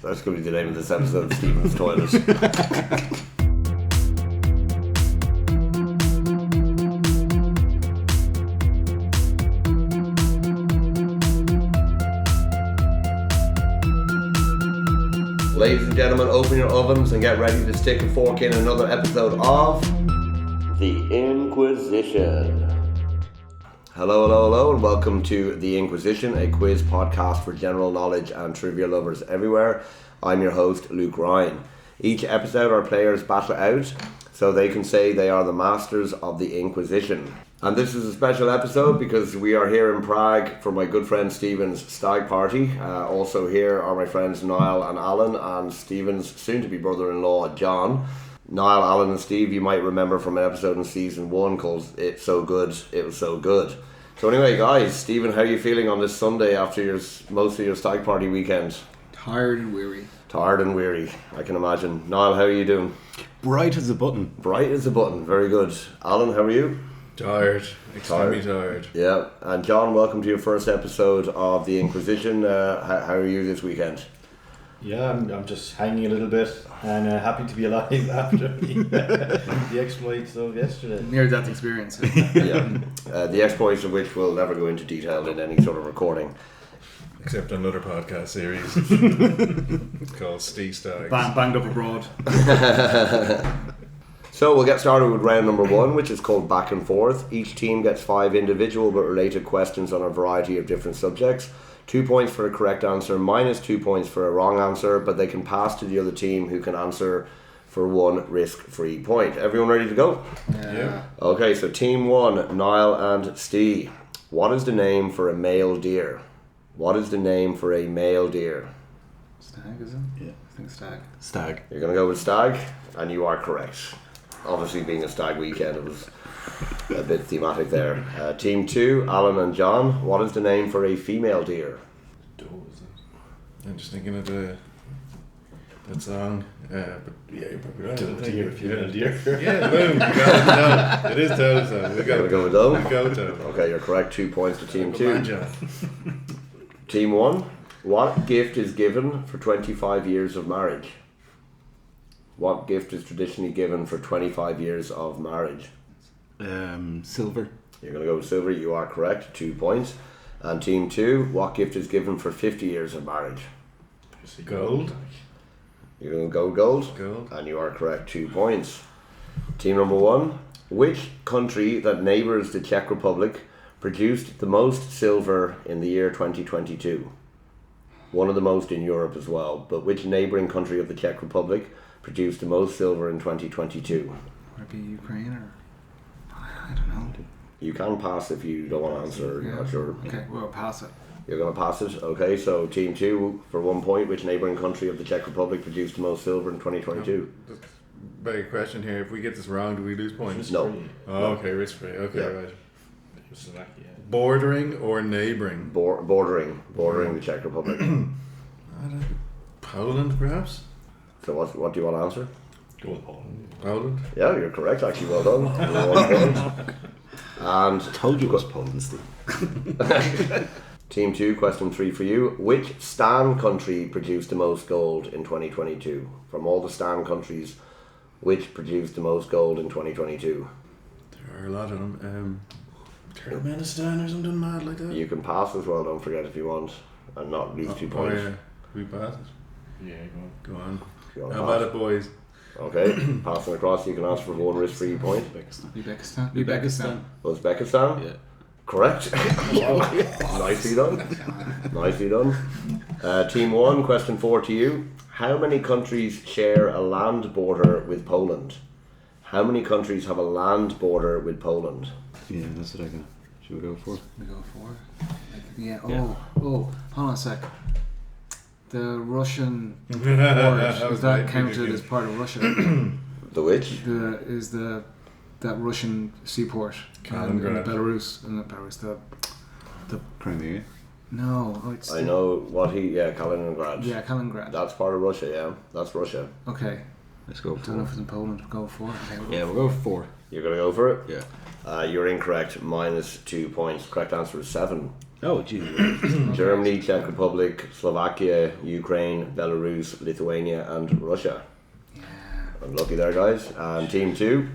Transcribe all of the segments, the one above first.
That's going to be the name of this episode, Stephen's Toilet. Ladies and gentlemen, open your ovens and get ready to stick a fork in another episode of The Inquizition. Hello, and welcome to The Inquizition, a quiz podcast for general knowledge and trivia lovers everywhere. I'm your host, Luke Ryan. Each episode, our players battle out so they can say they are the masters of the Inquizition. And this is a special episode because we are here in Prague for my good friend Stephen's stag party. Also here are my friends Niall and Alan and Stephen's soon-to-be brother-in-law, John. Niall, Alan and Steve, you might remember from an episode in season 1 called It's So Good, It Was So Good. So anyway, guys, Stephen, how are you feeling on this Sunday after most of your stag party weekend? Tired and weary. Tired and weary, I can imagine. Niall, how are you doing? Bright as a button. Bright as a button, very good. Alan, how are you? Tired, extremely tired. Yeah, and John, welcome to your first episode of The Inquizition. How are you this weekend? Yeah, I'm just hanging a little bit and happy to be alive after the exploits of yesterday. Near-death experience. Yeah, the exploits of which we'll never go into detail in any sort of recording. Except on another podcast series called Stag. Banged up abroad. So we'll get started with round number 1, which is called Back and Forth. Each team gets 5 individual but related questions on a variety of different subjects. 2 points for a correct answer, minus 2 points for a wrong answer, but they can pass to the other team who can answer for 1 risk-free point. Everyone ready to go? Yeah. Okay, so team 1, Niall and Steve. What is the name for a male deer? What is the name for a male deer? Stag, is it? Yeah. I think stag. Stag. You're going to go with stag, and you are correct. Obviously, being a stag weekend, it was a bit thematic there. Team 2, Alan and John. What is the name for a female deer? I'm just thinking of that song. But yeah, you're probably right. Don't think you're a female deer. Yeah, boom. You got it. It is Donohoe. You're going to go with Donohoe? We go with Donohoe. Okay, you're correct. 2 points to Team 2. Man, John. Team 1. What gift is given for 25 years of marriage? What gift is traditionally given for 25 years of marriage? Silver. You're going to go with silver. You are correct. 2 points. And Team 2. What gift is given for 50 years of marriage? Gold. You're going to go gold? Gold. And you are correct. 2 points. Team number 1. Which country that neighbours the Czech Republic produced the most silver in the year 2022? One of the most in Europe as well. But which neighbouring country of the Czech Republic produced the most silver in 2022? Would it be Ukraine or... I don't know. You can pass if you don't want to answer. You're not sure. Okay, we'll pass it. You're going to pass it. Okay, so Team 2 for 1 point. Which neighbouring country of the Czech Republic produced the most silver in 2022? Big question here. If we get this wrong, do we lose points? No. Oh, okay, risk free. Okay, Yeah. right. Bordering or neighbouring? Bordering the Czech Republic. Poland, perhaps? So what do you want to answer? Go with Poland. Poland? Yeah, you're correct. Actually, well done. 1 point. And Told you it was Poland, Steve. Team 2, question 3 for you. Which Stan country produced the most gold in 2022? From all the Stan countries, which produced the most gold in 2022? There are a lot of them. Turkmenistan or something mad like that? You can pass as well, don't forget, if you want, and not lose 2 points. Oh, yeah. We pass it? Yeah, Go on. You wanna How pass? about it, boys? Okay, passing across, you can ask for 1 risk-free point. Uzbekistan. Uzbekistan? Yeah. Correct. Nicely done. Nicely done. Team 1, question 4 to you. How many countries share a land border with Poland? How many countries have a land border with Poland? Yeah, that's what I got. Should we go for? We go for. Yeah. Hold on a sec. The Russian port, is that counted as part of Russia? The which? That Russian seaport in Kaliningrad. Belarus. The Crimea. no, it's I know what Kaliningrad. Yeah, Kaliningrad. That's part of Russia, yeah. That's Russia. Okay. Let's go I for don't know if it's in Poland. Go for it. Okay, Yeah, we'll go for 4. You're going to go for it? Yeah. You're incorrect. Minus 2 points. Correct answer is 7. Oh, geez. Germany, Czech Republic, Slovakia, Ukraine, Belarus, Lithuania, and Russia. Yeah. Unlucky there, guys. And team 2.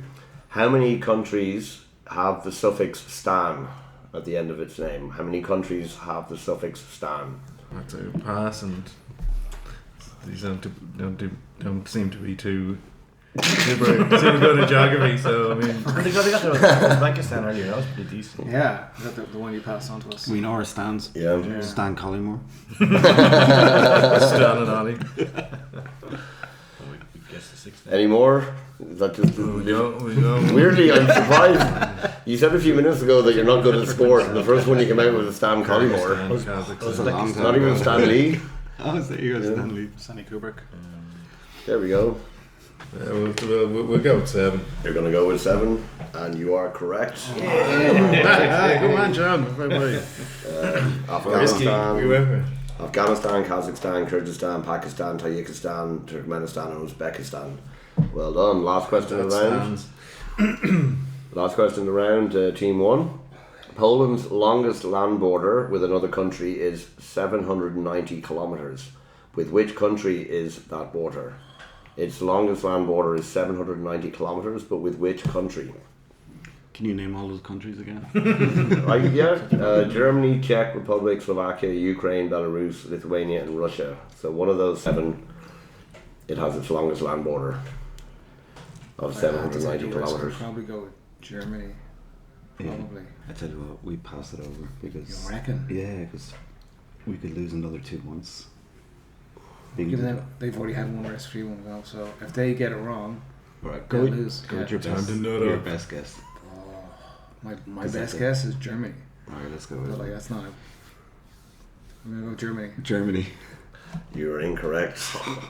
How many countries have the suffix stan at the end of its name? How many countries have the suffix stan? That's a pass, and these don't seem to be too good at geography. So I mean, They got their Uzbekistan earlier. That was pretty decent. Yeah, is that the one you passed on to us? We know our stands. Yeah. Stan Collymore. Stan and Ollie. We guessed the 6th. Any more? Is that just We go. weirdly? I'm surprised. You said a few minutes ago that you're not good at sport, and the first one you came out with was Stan Collymore. That's a long time Not even ago. Stan Lee. I was there, you Stan Lee. Stanley Kubrick. There we go. We'll go with 7. You're going to go with 7, and you are correct. Hey, good man, John. Bye. Afghanistan, We went for it. Afghanistan, Kazakhstan, Kyrgyzstan, Pakistan, Tajikistan, Turkmenistan, and Uzbekistan. Well done. Last question of the round. Last question of the round, team 1. Poland's longest land border with another country is 790 kilometres. With which country is that border? Its longest land border is 790 kilometres, but with which country? Can you name all those countries again? Germany, Czech Republic, Slovakia, Ukraine, Belarus, Lithuania, and Russia. So one of those 7, it has its longest land border of 790 kilometres. Probably go with Germany. Probably. I tell you what, we pass it over because. You reckon? Yeah, because we could lose another 2 months. Given them, they've already had one rest free one now, so if they get it wrong, Right, they'll go lose. with your Time best. to nut Your up. best guess. My Is that best it? guess is Germany. Alright, let's go But with like that's not. I'm gonna go with Germany. Germany. You're incorrect.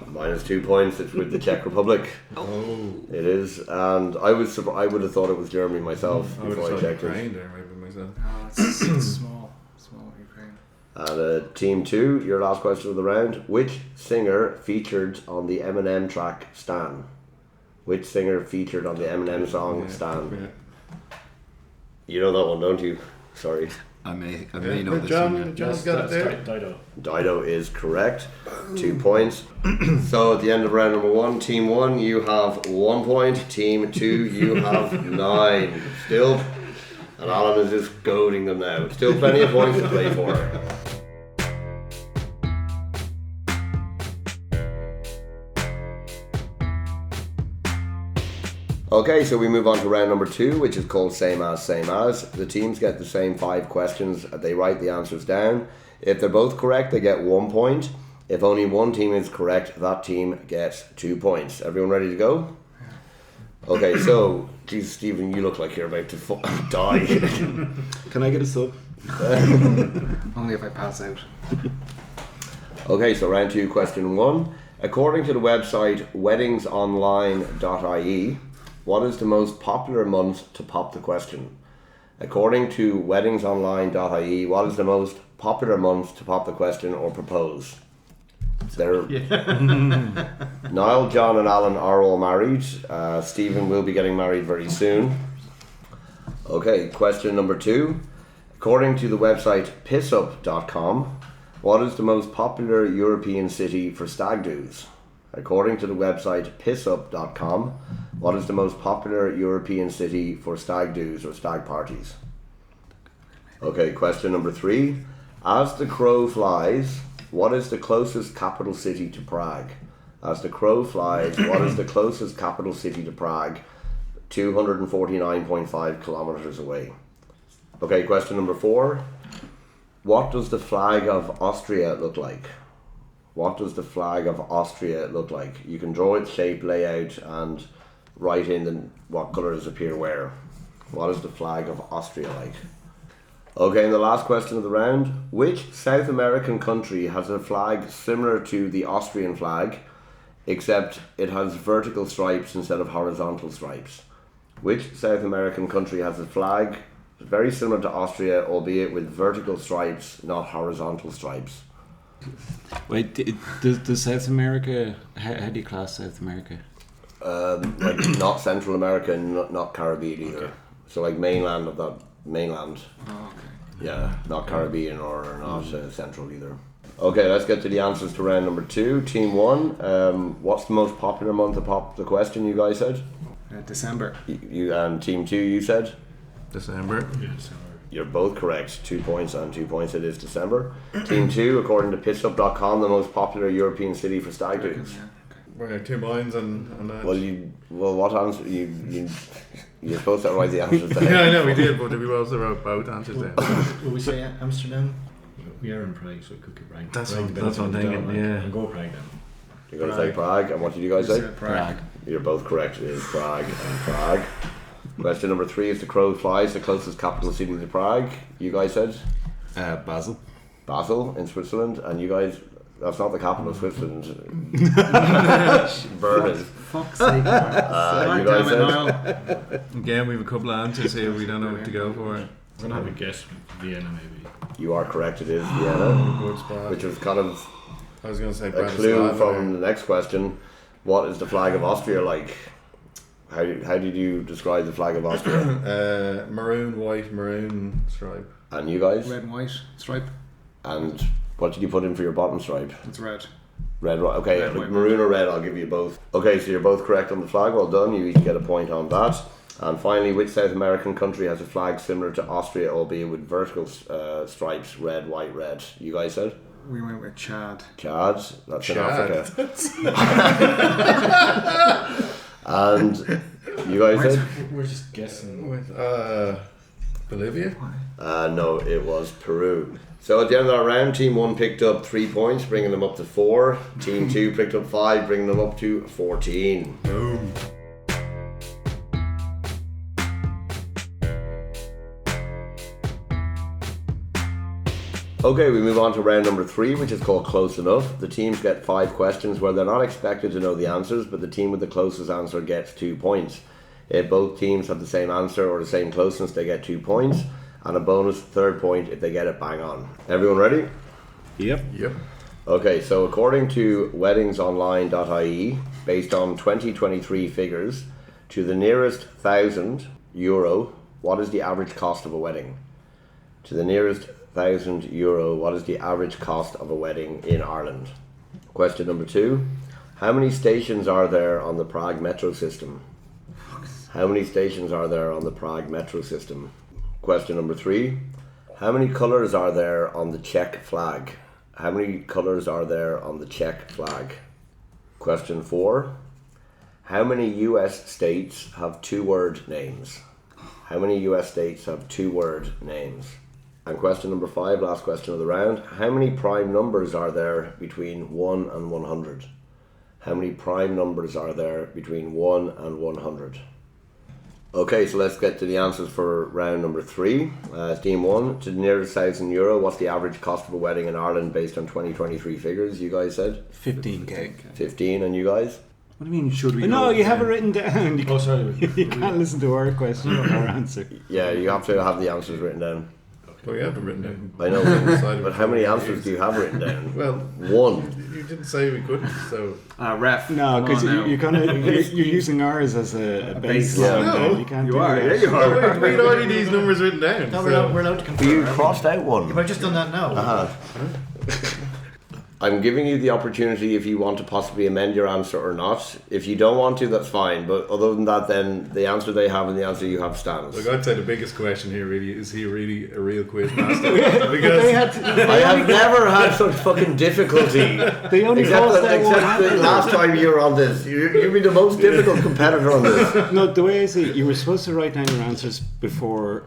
Minus 2 points. It's with the Czech Republic. Oh, It is, and I would have thought it was Germany myself I would before I have thought checked it. Ukraine there, maybe myself. Oh, it's small Ukraine. And team 2, your last question of the round. Which singer featured on the Eminem track Stan? Which singer featured on the Eminem song Stan? Yeah. You know that one, don't you? Sorry. I may Yeah, know this John, one. Yeah. John's got it there. Dido. Dido is correct. 2 points. So at the end of round number 1, team 1, you have 1 point. Team 2, you have 9. Still, and Alan is just goading them now. Still plenty of points to play for. Okay, so we move on to round number 2, which is called same as. The teams get the same 5 questions. They write the answers down. If they're both correct, they get 1 point. If only one team is correct, that team gets 2 points. Everyone ready to go? Okay, so, geez, Stephen, you look like you're about to die. Can I get a sub? Only if I pass out. Okay, so round 2, question 1. According to the website weddingsonline.ie, what is the most popular month to pop the question? According to weddingsonline.ie, what is the most popular month to pop the question or propose? Niall, John and Alan are all married. Stephen will be getting married very soon. Okay, question number 2. According to the website pissup.com, what is the most popular European city for stag do's? According to the website pissup.com, what is the most popular European city for stag do's or stag parties? Okay, question number 3. As the crow flies, what is the closest capital city to Prague? As the crow flies, what is the closest capital city to Prague? 249.5 kilometers away. Okay, question number 4. What does the flag of Austria look like? What does the flag of Austria look like? You can draw its shape, layout, and write in what colours appear where. What is the flag of Austria like? Okay, and the last question of the round. Which South American country has a flag similar to the Austrian flag, except it has vertical stripes instead of horizontal stripes? Which South American country has a flag very similar to Austria, albeit with vertical stripes, not horizontal stripes? Wait, does South America, how do you class South America? Like not Central America, not Caribbean either. Okay. So like mainland of that mainland. Oh, okay. Yeah, not Caribbean or not Central either. Okay, let's get to the answers to round number 2. Team 1, what's the most popular month to pop the question, you guys said? December. You and Team 2, you said? December. Yeah, December. You're both correct. 2 points and 2 points. It is December. Team 2, according to pitchup.com, the most popular European city for stag do's. Yeah. We're going to have 2 minds on that. Well, what answer? You're supposed to write the answers down. Yeah, I know we did, but we also wrote both answers down. Will we say Amsterdam? We are in Prague, so it could get Prague. That's Prague, what- the that's what I'm benefit thinking, of the doubt, yeah. And go Prague then. You're going to say Prague, and what did you guys say? Prague. You're both correct. It is Prague and Prague. Question number 3 is the crow flies the closest capital city to Prague. You guys said Basel. Basel in Switzerland, and you guys, that's not the capital of Switzerland. Bern is. Fuck's sake. You guys said Niall. Again, we have a couple of answers here. We don't know what to go for. I'm going to have a guess. Vienna, maybe. you are correct. It is Vienna, Good spot. which was kind of I was going to say a clue Bratislava. from the next question. What is the flag of Austria like? How did you describe the flag of Austria? Maroon, white, maroon stripe. And you guys? Red and white stripe. And what did you put in for your bottom stripe? It's red. Red, right? Okay, Red, white, maroon or red, I'll give you both. Okay, so you're both correct on the flag. Well done. You each get a point on that. And finally, which South American country has a flag similar to Austria, albeit with vertical stripes, red, white, red? You guys said? We went with Chad. Chad. That's in Chad. Africa. And you guys said? We're just guessing. With Bolivia? No, it was Peru. So at the end of that round, Team 1 picked up 3 points, bringing them up to 4. Team 2 picked up 5, bringing them up to 14. Boom. Okay, we move on to round number 3, which is called Close Enough. The teams get 5 questions where they're not expected to know the answers, but the team with the closest answer gets 2 points. If both teams have the same answer or the same closeness, they get 2 points, and a bonus third point if they get it bang on. Everyone ready? Yep. Yep. Okay, so according to weddingsonline.ie, based on 2023 figures, to the nearest €1,000, what is the average cost of a wedding? To the nearest €1,000, what is the average cost of a wedding in Ireland? Question number 2, how many stations are there on the Prague metro system? How many stations are there on the Prague metro system? Question number 3, how many colours are there on the Czech flag? How many colours are there on the Czech flag? Question 4, how many US states have 2-word names? How many US states have 2-word names? And question number 5, last question of the round. How many prime numbers are there between 1 and 100? How many prime numbers are there between 1 and 100? Okay, so let's get to the answers for round number 3. Team 1, to the nearest €1,000, what's the average cost of a wedding in Ireland based on 2023 figures? You guys said 15k. 15, and you guys? What do you mean, should we No, go? you have it written down. You, Oh, sorry. you can't listen to our question or our answer. Yeah, you have to have the answers written down. But we have them written down. I know, Decided but how many answers do you have written down? Well, 1. you didn't say we couldn't, so. Ref. No, because Come on you're now. you're using ours as a baseline. Yeah. then. You can't You do are, that. yeah, you are. Oh, wait, we already these numbers written down. No, so. we're allowed to But confirm. you crossed out one. Have I just done that now? I'm giving you the opportunity if you want to possibly amend your answer or not. If you don't want to, that's fine. But other than that, then the answer they have and the answer you have stands. Look, I'd say the biggest question here really is he really a real quiz master? Because I have never had such fucking difficulty. They only Except crossed out one the answer. last time you were on this. You've been the most difficult competitor on this. No, the way I see it, you were supposed to write down your answers before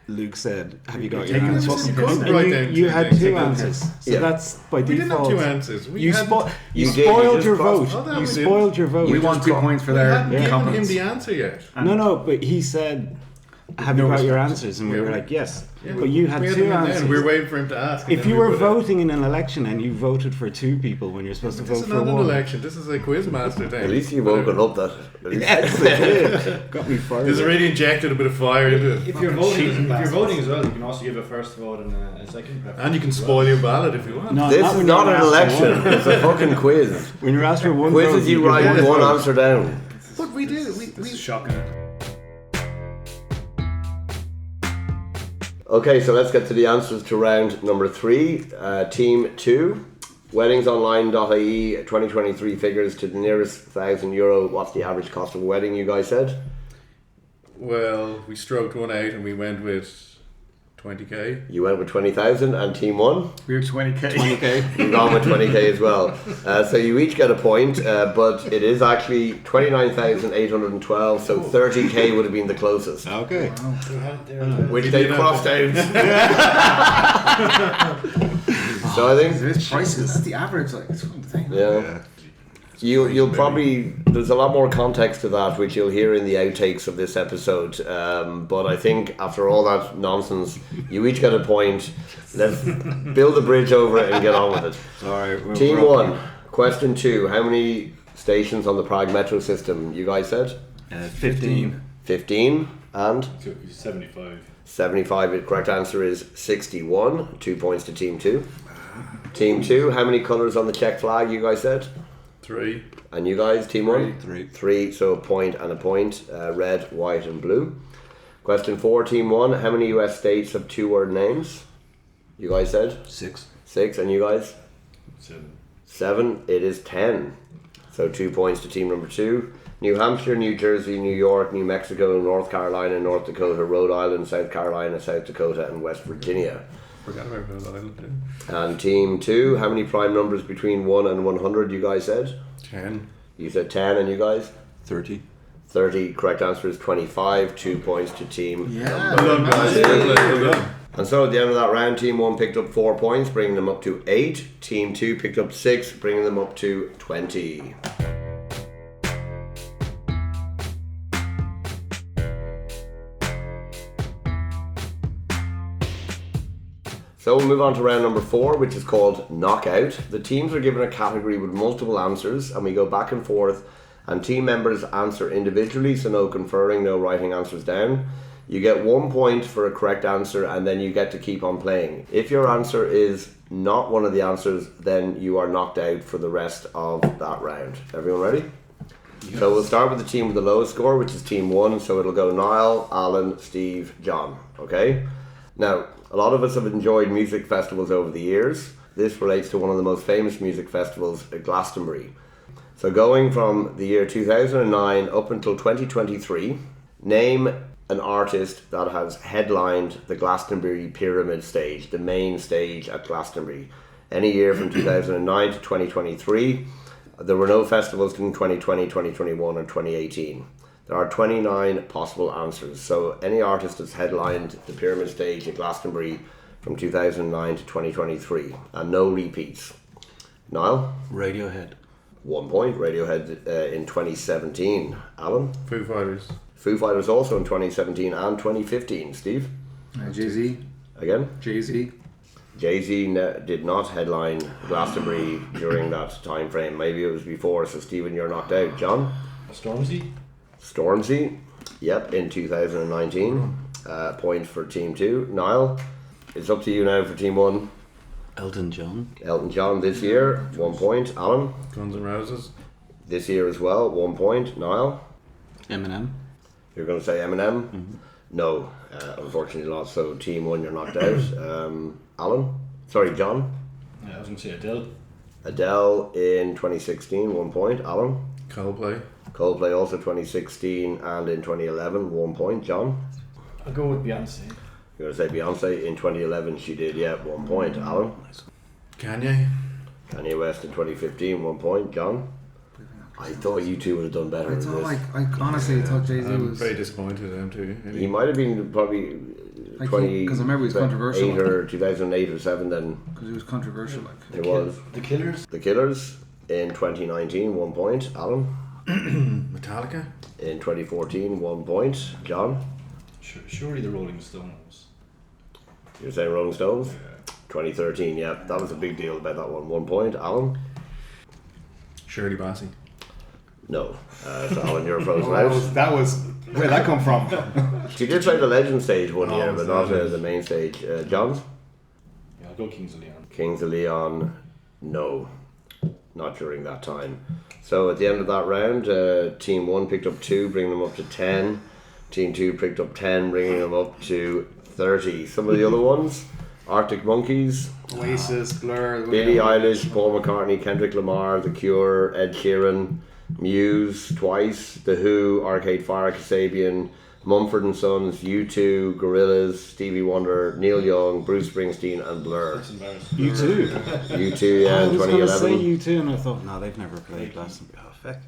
Luke said, "Have you got your taking the answers?" fucking piss And now. Write you, down you two had things. 2 answers, so Yeah. that's by we didn't have default. 2 answers. We You, had, You did, you spoiled just your crossed- vote. Oh, that You we did. spoiled your vote. We want 2 points for we their hadn't given him competence. the answer yet. No, but he said, "Have you No got your response. answers?" And we Yeah, were we- like, "Yes." Yeah, But you had we 2 them in there. answers. We were waiting for him to ask. and If then you we were put it. voting in an election and you voted for 2 people when you're supposed to This vote is for not an 1, election. This is a quiz master thing. At least you've woken up that. yes, it did. Got me fired. This has really injected a bit of fire into it. If you're voting as well, you can also give a first vote and a second preference. And you can spoil your ballot if you want. No, This not is when not you're an asked for election. one. It's a fucking quiz. When you're asked for one Quizzes vote, you get write one one vote. answer down. But we did. This is shocking. Okay, so let's get to the answers to round number 3. Team 2, weddingsonline.ie 2023 figures to the nearest €1,000. What's the average cost of a wedding, you guys said? Well, we stroked one out and we went with 20k. You went with 20,000, and Team 1? We were 20k. 20k. You've gone with 20k as well. So you each get a point, but it is actually 29,812, so 30k would have been the closest. Okay. Which they crossed out. So I think... This prices. That's the average. Like, it's one thing. Yeah. You'll probably, there's a lot more context to that which you'll hear in the outtakes of this episode, but I think after all that nonsense you each get a point. Let's build a bridge over it and get on with it. Alright, Team 1, question 2, how many stations on the Prague metro system you guys said? 15. 15 and 75. 75. The correct answer is 61. 2 points to Team 2. Team 2, how many colours on the Czech flag you guys said? 3. And you guys, Team 1? 3. 3, so a point and a point. Red, white and blue. Question 4, Team 1. How many US states have 2-word names? You guys said? 6. 6, and you guys? 7. 7. It is 10. So 2 points to team number 2. New Hampshire, New Jersey, New York, New Mexico, North Carolina, North Dakota, Rhode Island, South Carolina, South Dakota and West Virginia. Forgot about Rhode Island too. And team 2, how many prime numbers between 1 and 100 you guys said? 10. You said 10, and you guys? 30. 30. Correct answer is 25. 2 points to team. Yeah. Well done, guys. Well done. And so at the end of that round, Team 1 picked up 4 points, bringing them up to 8. Team 2 picked up 6, bringing them up to 20. So we'll move on to round number 4, which is called Knockout. The teams are given a category with multiple answers, and we go back and forth, and team members answer individually, so no conferring, no writing answers down. You get 1 point for a correct answer, and then you get to keep on playing. If your answer is not one of the answers, then you are knocked out for the rest of that round. Everyone ready? Yes. So we'll start with the team with the lowest score, which is Team 1. So it'll go Niall, Alan, Steve, John. Okay? Now, a lot of us have enjoyed music festivals over the years. This relates to one of the most famous music festivals, Glastonbury. So going from the year 2009 up until 2023, name an artist that has headlined the Glastonbury Pyramid stage, the main stage at Glastonbury. Any year from 2009 to 2023. There were no festivals in 2020, 2021 and 2018. There are 29 possible answers. So any artist that's headlined the Pyramid stage at Glastonbury from 2009 to 2023, and no repeats. Niall? Radiohead. 1 point. Radiohead in 2017. Alan? Foo Fighters. Foo Fighters also in 2017 and 2015. Steve? Jay-Z. Again? Jay-Z. Jay-Z did not headline Glastonbury during that time frame. Maybe it was before, so Stephen, you're knocked out. John? Stormzy. Stormzy, yep, in 2019. Point for Team 2. Niall, it's up to you now for Team 1. Elton John. Elton John this year, 1 point. Alan, Guns N' Roses. this year as well, 1 point. Niall, Eminem. you're going to say Eminem? Mm-hmm. No, unfortunately not. So Team 1, you're knocked out. Alan, sorry, John. I was going to say Adele. Adele in 2016, 1 point. Alan, Coldplay. Coldplay also 2016 and in 2011, 1 point. John, I'll go with Beyonce. you're going to say Beyonce in 2011, she did, yeah, 1 point. Alan, Kanye. Kanye West in 2015, 1 point. John, I thought you two would have done better I than thought, this. I honestly thought Jay-Z I'm was... very disappointed in him too. He might have been probably Like, 20 'cause I remember he was controversial. 8 or 2008 or 7 then Because he was controversial, like. it was. The Killers. The Killers in 2019, 1 point. Alan, Metallica. in 2014, 1 point. John, Surely the Rolling Stones. you're saying Rolling Stones? 2013, yeah, that was a big deal about that one. 1 point. Alan, Shirley Bassey. no. So Alan, you're frozen out. Where'd that come from? She did play the Legend stage one year, but not Legends. the main stage. John, Yeah, I'll go Kings of Leon. Kings of Leon, no, not during that time. So at the end of that round, Team 1 picked up 2, bringing them up to 10. Team 2 picked up 10, bringing them up to 30. Some of the other ones: Arctic Monkeys, Oasis, Blur, Billie Eilish, Paul McCartney, Kendrick Lamar, The Cure, Ed Sheeran, Muse, Twice, The Who, Arcade Fire, Kasabian, Mumford & Sons, U2, Gorillaz, Stevie Wonder, Neil Young, Bruce Springsteen and Blur. That's embarrassing. You too. U2, yeah, I in was going to say 2011. you too, and I thought, no, they've never played last. Perfect.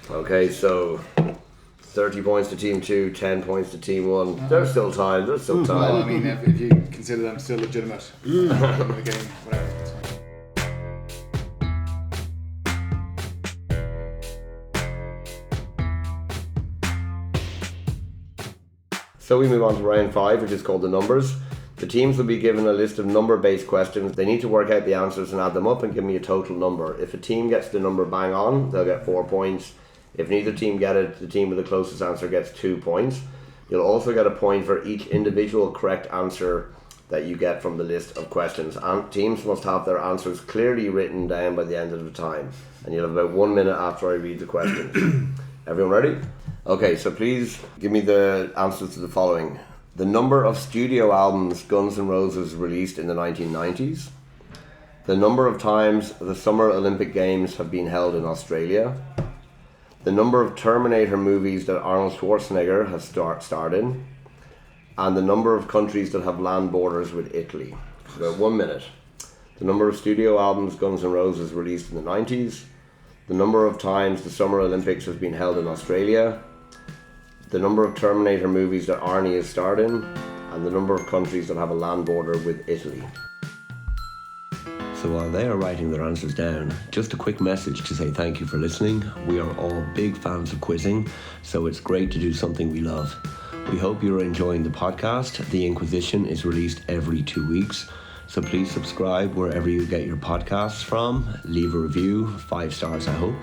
Okay, so 30 points to Team 2, 10 points to Team 1. There's still time, there's still Well, I time. mean, if you consider them still legitimate in the game, whatever. It's fine. So we move on to round 5, which is called the numbers. The teams will be given a list of number-based questions. They need to work out the answers and add them up and give me a total number. If a team gets the number bang on, they'll get 4 points. If neither team get it, the team with the closest answer gets 2 points. You'll also get a point for each individual correct answer that you get from the list of questions. And teams must have their answers clearly written down by the end of the time. And you'll have about 1 minute after I read the questions. Everyone ready? Okay, so please give me the answers to the following. The number of studio albums Guns N' Roses released in the 1990s. The number of times the Summer Olympic Games have been held in Australia. The number of Terminator movies that Arnold Schwarzenegger has starred in. And the number of countries that have land borders with Italy. About 1 minute. The number of studio albums Guns N' Roses released in the 90s. The number of times the Summer Olympics has been held in Australia. The number of Terminator movies that Arnie has starred in. And the number of countries that have a land border with Italy. So while they are writing their answers down, just a quick message to say thank you for listening. We are all big fans of quizzing, so it's great to do something we love. We hope you're enjoying the podcast. The Inquizition is released every 2 weeks, so please subscribe wherever you get your podcasts from. Leave a review, 5 stars I hope.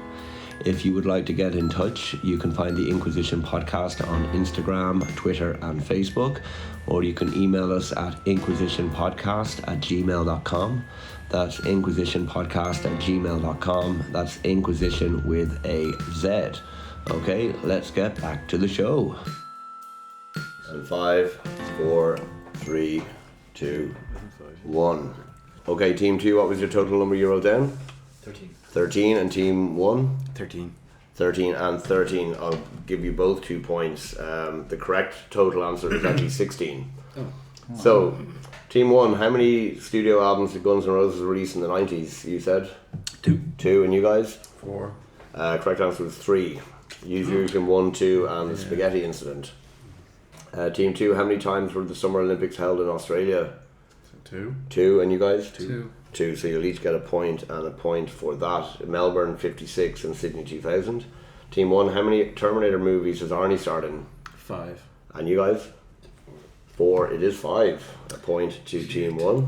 If you would like to get in touch, you can find the Inquizition podcast on Instagram, Twitter and Facebook, or you can email us at inquisitionpodcast@gmail.com. That's inquisitionpodcast@gmail.com. That's Inquisition with a Z. Okay, let's get back to the show. And 5, 4, 3, 2, 1. Okay, Team 2, what was your total number you wrote down? 13. 13, and Team 1? 13. 13 and 13. I'll give you both 2 points. The correct total answer is actually 16. So, Team 1, how many studio albums did Guns N' Roses release in the 90s? You said? 2. 2, and you guys? 4. Correct answer was 3. Usually 1, 2, and the Spaghetti Incident. Team 2, how many times were the Summer Olympics held in Australia? 2. 2, and you guys? 2. 2, so you'll each get a point and a point for that. Melbourne 56 and Sydney 2000. Team 1, how many Terminator movies has Arnie starred in? 5. And you guys? 4, it is 5. A point to Team 1.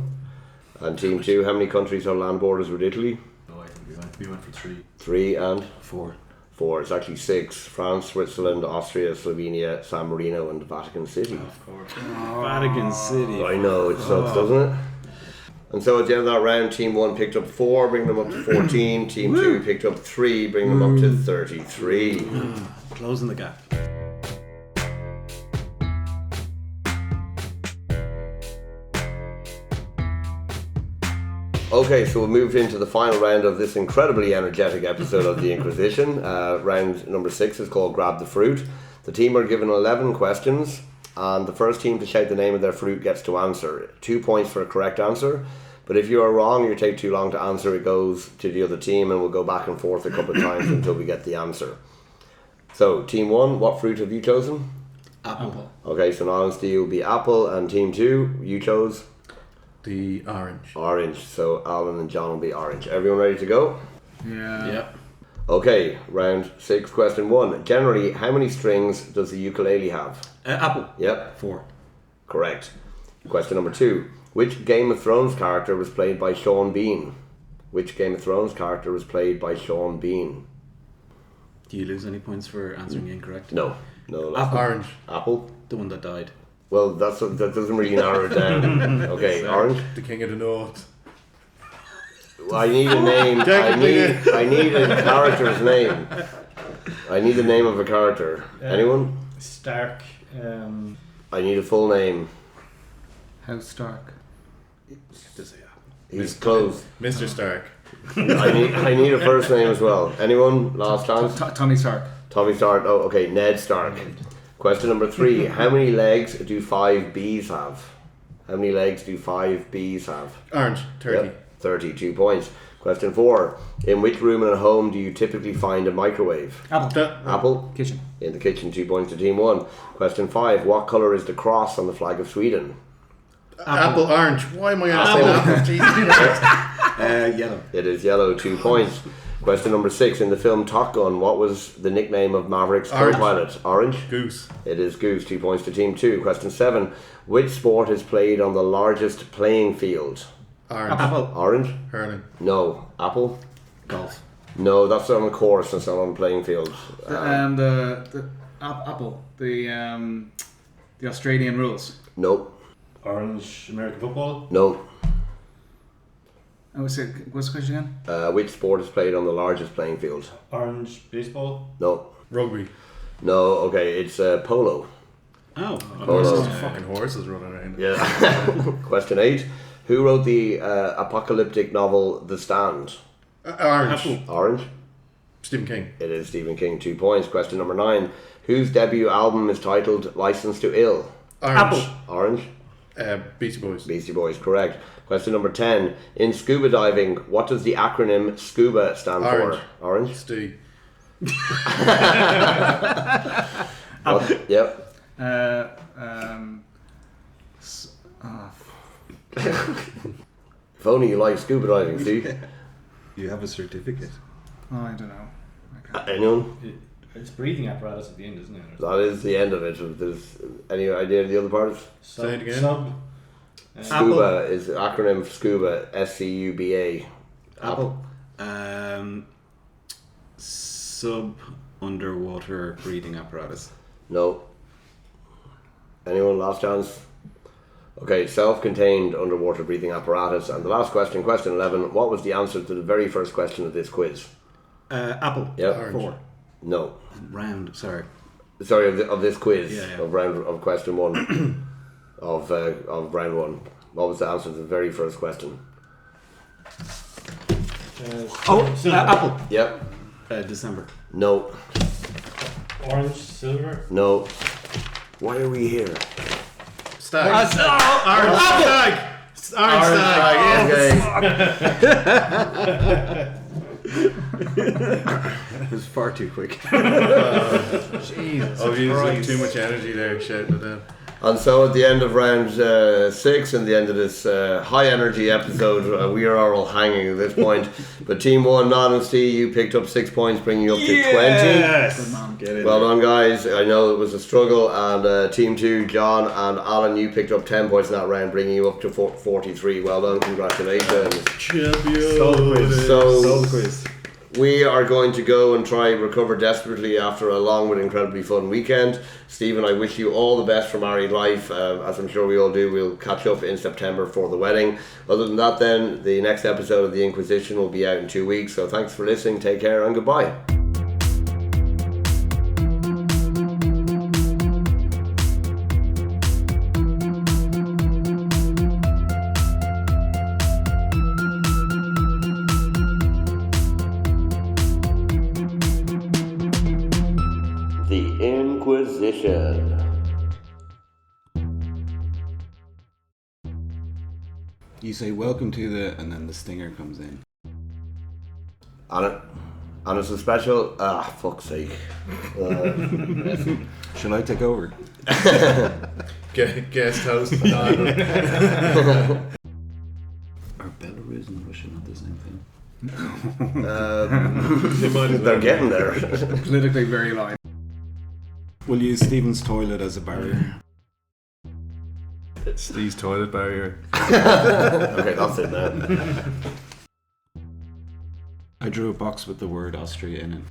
And Team 2, how many countries have land borders with Italy? No, I think we went for 3. 3 and 4. 4. It's actually 6. France, Switzerland, Austria, Slovenia, San Marino and Vatican City. Of course. Vatican City. I know, it sucks, doesn't it? And so at the end of that round, Team 1 picked up 4, bringing them up to 14. Team 2 picked up 3, bringing them up to 33. Closing the gap. Okay, so we'll move into the final round of this incredibly energetic episode of the Inquisition. Round number 6 is called Grab the Fruit. The team are given 11 questions, and the first team to shout the name of their fruit gets to answer. 2 points for a correct answer, but if you are wrong, you take too long to answer, it goes to the other team, and we'll go back and forth a couple of times until we get the answer. So, Team 1, what fruit have you chosen? Apple. Okay, so Niall and Steve will be apple, and Team 2, you chose? The orange. Orange. So Alan and John will be orange. Everyone ready to go? Yeah. Yep. Okay, round 6, question 1. Generally, how many strings does the ukulele have? Apple. Yep, 4. correct. Question number 2. Which Game of Thrones character was played by Sean Bean? Which Game of Thrones character was played by Sean Bean? Do you lose any points for answering incorrect? No. No. Apple. Orange. Apple? The one that died. Well, that doesn't really narrow it down. Okay, orange? The King of the North. Well, I need a name. I need a character's name. I need the name of a character. Anyone? Stark. I need a full name. House Stark. Just say He's close. Mr. Stark. I need a first name as well. Anyone? Last chance? Tommy Stark. Tommy Stark. Oh, okay. Ned Stark. Question number 3. How many legs do 5 bees have? How many legs do 5 bees have? Orange. 30. Yep, 32 points. Question 4. In which room in a home do you typically find a microwave? Apple. Apple? Kitchen. In the kitchen. 2 points to team 1. Question 5. What colour is the cross on the flag of Sweden? Apple. Orange. Why am I saying apple? Jesus. yellow. It is yellow. 2 points. Question number 6. In the film Top Gun, what was the nickname of Maverick's Orange. co-pilot? Orange? Goose. It is Goose. 2 points to team 2. Question 7. Which sport is played on the largest playing field? Orange. Apple. Orange? Hurling. No. Apple? Golf. No, that's on the course. That's not on the playing field. The Apple. The Australian rules. No. Orange American football. No. What's the question again? Which sport is played on the largest playing field? Orange baseball. No. Rugby. No. Okay, it's polo. Oh. Polo. Fucking horses running around. Yeah. Question 8. Who wrote the apocalyptic novel The Stand? Orange. Orange? Stephen King. It is Stephen King. 2 points. Question number 9. Whose debut album is titled License to Ill? Orange. Orange? Beastie Boys. Beastie Boys, correct. Question number 10. In scuba diving, what does the acronym SCUBA stand Orange. for? Orange? Steve. What? Yep. If only you like scuba diving, Steve. You have a certificate. Oh, I don't know. Anyone? It's breathing apparatus at the end, isn't it? That is the end of it. If there's any idea of the other parts? Say it again. Sub. SCUBA is the acronym for SCUBA. SCUBA. Apple. Sub underwater breathing apparatus. No. Anyone? Last chance? Okay, self-contained underwater breathing apparatus. And the last question, question 11. What was the answer to the very first question of this quiz? Apple. Yep. Orange. 4. No. Round. Sorry. Sorry, of this quiz. Yeah, yeah. Of question 1. of round 1. What was the answer to the very first question? Apple. Yep. December. No. Orange, silver. No. Why are we here? Stag. Orange Stag. Orange Stag. Okay. It was far too quick. Jesus. I've used like too much energy there shouting it down. And so at the end of round 6 and the end of this high energy episode, we are all hanging at this point. But team 1, Niall and Steve, you picked up 6 points, bringing you up to 20. Good man. Get it. Well done, guys. I know it was a struggle. And team 2, John and Alan, you picked up 10 points in that round, bringing you up to 43. Well done, congratulations. Champion. Solid quiz. So- Solid quiz. We are going to go and try recover desperately after a long but incredibly fun weekend. Stephen, I wish you all the best for married life. As I'm sure we all do, we'll catch up in September for the wedding. Other than that then, the next episode of The Inquizition will be out in 2 weeks. So thanks for listening, take care and goodbye. The Inquizition. You say welcome to the, and then the stinger comes in. And it's a special... fuck's sake. Shall I take over? Guest host. Niall. Are Belarus and Russia not the same thing? They might as well. They're getting there. Politically very aligned. We'll use Stephen's toilet as a barrier. Steve's toilet barrier. Okay, that's it now. I drew a box with the word Austria in it.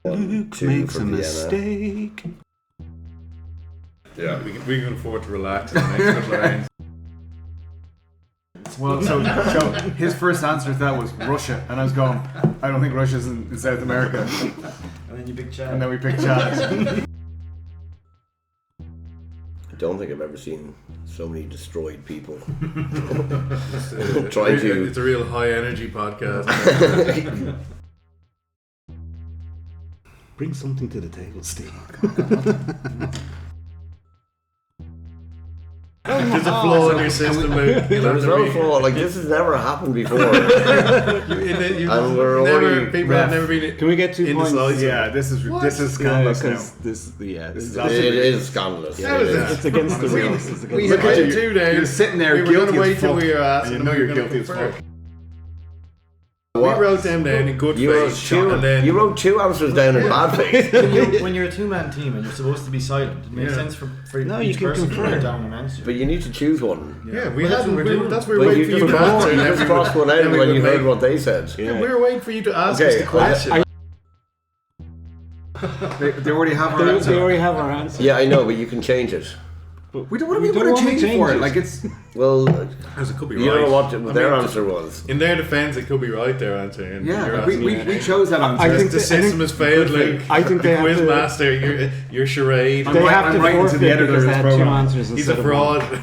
1, 2 Makes for a Vienna. mistake. Yeah, we can afford to relax in the next couple of rounds. Well, so his first answer to that was Russia, and I was going, I don't think Russia's in South America. And then you pick Chad. And then we picked Chad. don't think I've ever seen so many destroyed people. It's a real high energy podcast. Bring something to the table, Steve. There's a flaw in your system, Luke. There's no flaw. Like, this has never happened before. And we're already. people have never been. Can we get 2 In the points? slice. Yeah, this is scandalous now. This is It is scandalous. How It is is. that? it's against the rules. It's We against had the you two there. You're sitting there we were guilty gonna wait as till fuck. we were asked, And you and know we you're were gonna guilty as confer. fuck. We wrote them down in good You wrote faith, two. and then You wrote 2 answers down in bad faith. When you're a two-man team and you're supposed to be silent, it makes sense for No, each you can person to confer. write down an answer. But you need to choose one. yeah, we Well, that's hadn't. what we're doing. That's what we Well, were you waiting for you just to answer. and then just we crossed would- one out then we when would you heard make- what they said. Yeah, we were waiting for you to ask us Okay, the question. They already have our They answer. already have our answer. Yeah, I know, but you can change it. We don't. What do we We don't want to wanna change it for? change it. Like it's. Well, Because it could be you right. don't know what I their mean, answer was. In their defence, it could be right. Their answer. And Yeah, your like we answer. chose that answer. I The think system has failed, Luke. I think they the have to- quizmaster, your charade. They I'm have to writing to forfeit the editor of because they this had program. 2 answers He's instead a of 1. fraud.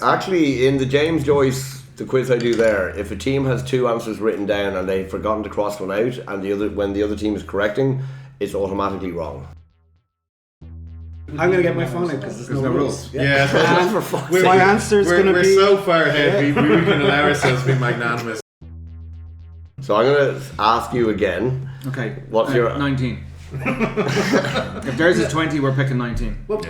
Actually, in the James Joyce, the quiz I do there, if a team has 2 answers written down and they've forgotten to cross one out, and when the other team is correcting, it's automatically wrong. I'm gonna get my phone out because there's no rules. Yeah, And for fuck's we're, sake. My answer is we're, going to we're be. so far ahead. We can allow ourselves to be magnanimous. So I'm going to ask you again. Okay. What's your- 19? If theirs is 20, we're picking 19. Well,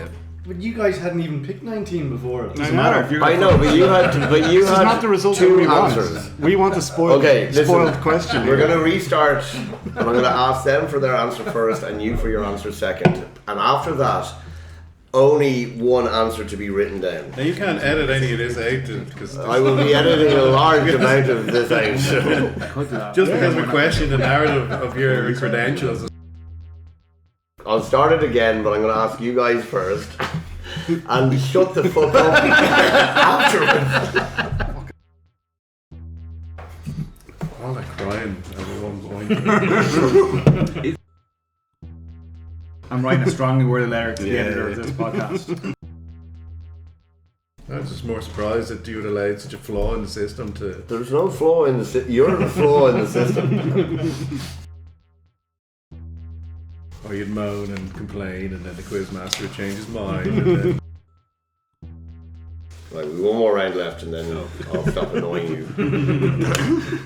but you guys hadn't even picked 19 before. It I doesn't know. matter. If you're I know, but you had This is not the result that 2 we want. answers. We want a spoiled Okay, listen, question. We're going to restart, and I'm going to ask them for their answer first, and you for your answer second. And after that, only one answer to be written down. Now you can't edit any of this out because I will be editing a large amount of this out. Could do that. just because we question the narrative of your credentials. I'll start it again, but I'm going to ask you guys first. And shut the fuck up afterwards. All that crying over 1 point. I'm writing a strongly worded letter to the editor of this podcast. I was just more surprised that you would allow such a flaw in the system to. There's no flaw in the system. You're the flaw in the system. Or you'd moan and complain, and then the quizmaster would change his mind. And then, Right, we've one more round left, and then I'll stop annoying you.